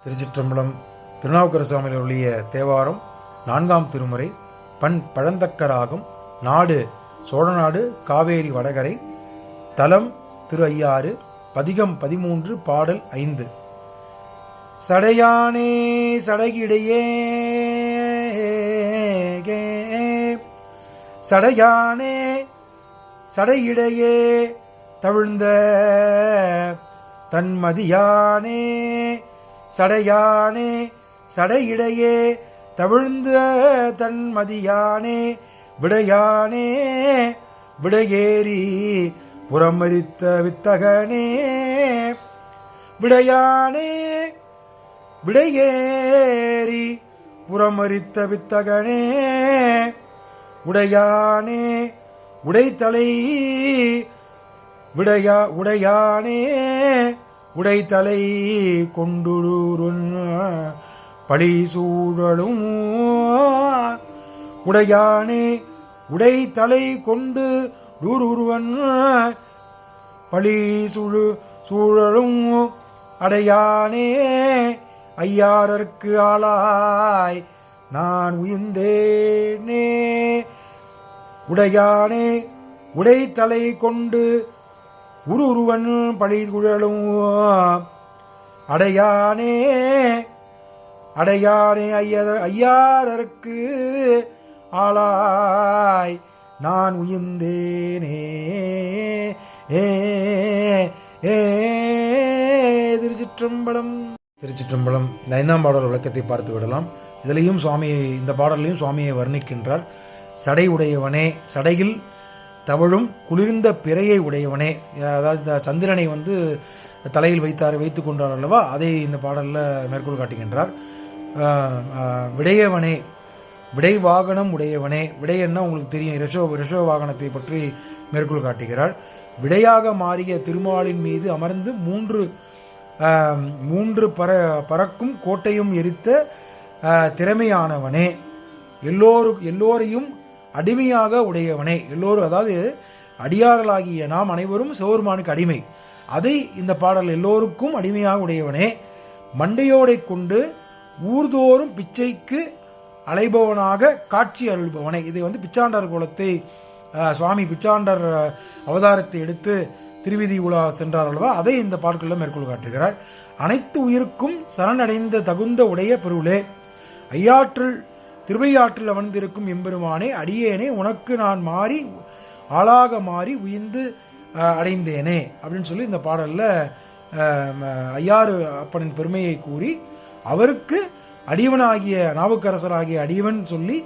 திருச்சிற்றம்பலம். திருநாவுக்கரசு சுவாமிகள் அருளிய தேவாரம் 4ஆம் திருமுறை. பண் பழந்தக்கராகும். நாடு சோழநாடு, காவேரி வடகரை. தலம் திரு ஐயாறு. பதிகம் 13, பாடல் 5. சடையானே சடையிடையே, சடையானே சடையிடையே தவிழ்ந்த தன்மதியானே, சடையானே சடையிடையே தவிழ்ந்த தன்மதியானே, விடையானே விடையேறி புறமரித்த வித்தகனே, விடையானே விடையேறி புறமரித்த வித்தகனே, உடையானே உடைத்தலை, உடையானே உடைத்தலை கொண்டுருன் பழி சூழலும், உடையானே உடைத்தலை கொண்டு டூருவன் பழி சூழலும், அடையானே ஐயாரற்கு ஆளாய் நான் உயிர்ந்தேனே, உடையானே உடைத்தலை கொண்டு உருவன் பழி குழலும், அடையானே அடையானே ஐயாரற்கு ஆளாய் நான் உயிர்ந்தேனே. திருச்சிற்றம்பலம். திருச்சிற்றம்பலம். இந்த 5ஆம் பாடல் விளக்கத்தை பார்த்து விடலாம். இதிலையும் சுவாமியை, இந்த பாடலையும் சுவாமியை வர்ணிக்கின்றார். சடை உடையவனே, சடையில் தவழும் குளிர்ந்த பிறையை உடையவனே, அதாவது சந்திரனை தலையில் வைத்து கொண்டார் அல்லவா, அதை இந்த பாடலில் மேற்கோள் காட்டுகின்றார். விடையவனே, விடை வாகனம் உடையவனே. விடை என்ன உங்களுக்கு தெரியும், ரிஷவ வாகனத்தை பற்றி மேற்கோள் காட்டுகிறார். விடையாக மாறிய திருமாலின் மீது அமர்ந்து மூன்று பறக்கும் கோட்டையும் எரித்த திறமையானவனே, எல்லோரையும் அடிமையாக உடையவனே. எல்லோரும், அதாவது அடியார்களாகிய நாம் அனைவரும் சிவபெருமானுக்கு அடிமை. அதை இந்த பாடல் எல்லோருக்கும் அடிமையாக உடையவனே. மண்டையோடை கொண்டு ஊர்தோறும் பிச்சைக்கு அலைபவனாக காட்சி அருள்பவனே. இதை பிச்சாண்டர் குலத்தை சுவாமி பிச்சாண்டர் அவதாரத்தை எடுத்து திருவிதி உலா சென்றார் அல்லவா, அதை இந்த பாடல்களில் மேற்கோள் காட்டுகிறார். அனைத்து உயிருக்கும் சரணடைந்த தகுந்த உடைய பொருளே, திருவையாற்றில் அமர்ந்திருக்கும் எம்பெருமானே, அடியேனே உனக்கு நான் ஆளாக மாறி உயிர்ந்து அடைந்தேனே அப்படின்னு சொல்லி இந்த பாடலில் ஐயாறு அப்பனின் பெருமையை கூறி, அவருக்கு அடியவனாகிய நாவுக்கரசராகிய அடியவன் சொல்லி,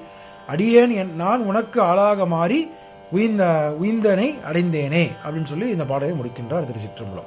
அடியேன் நான் உனக்கு ஆளாக மாறி உயிர்ந்தனை அடைந்தேனே அப்படின்னு சொல்லி இந்த பாடலை முடிக்கின்றார். திருச்சிற்றம்பலம்.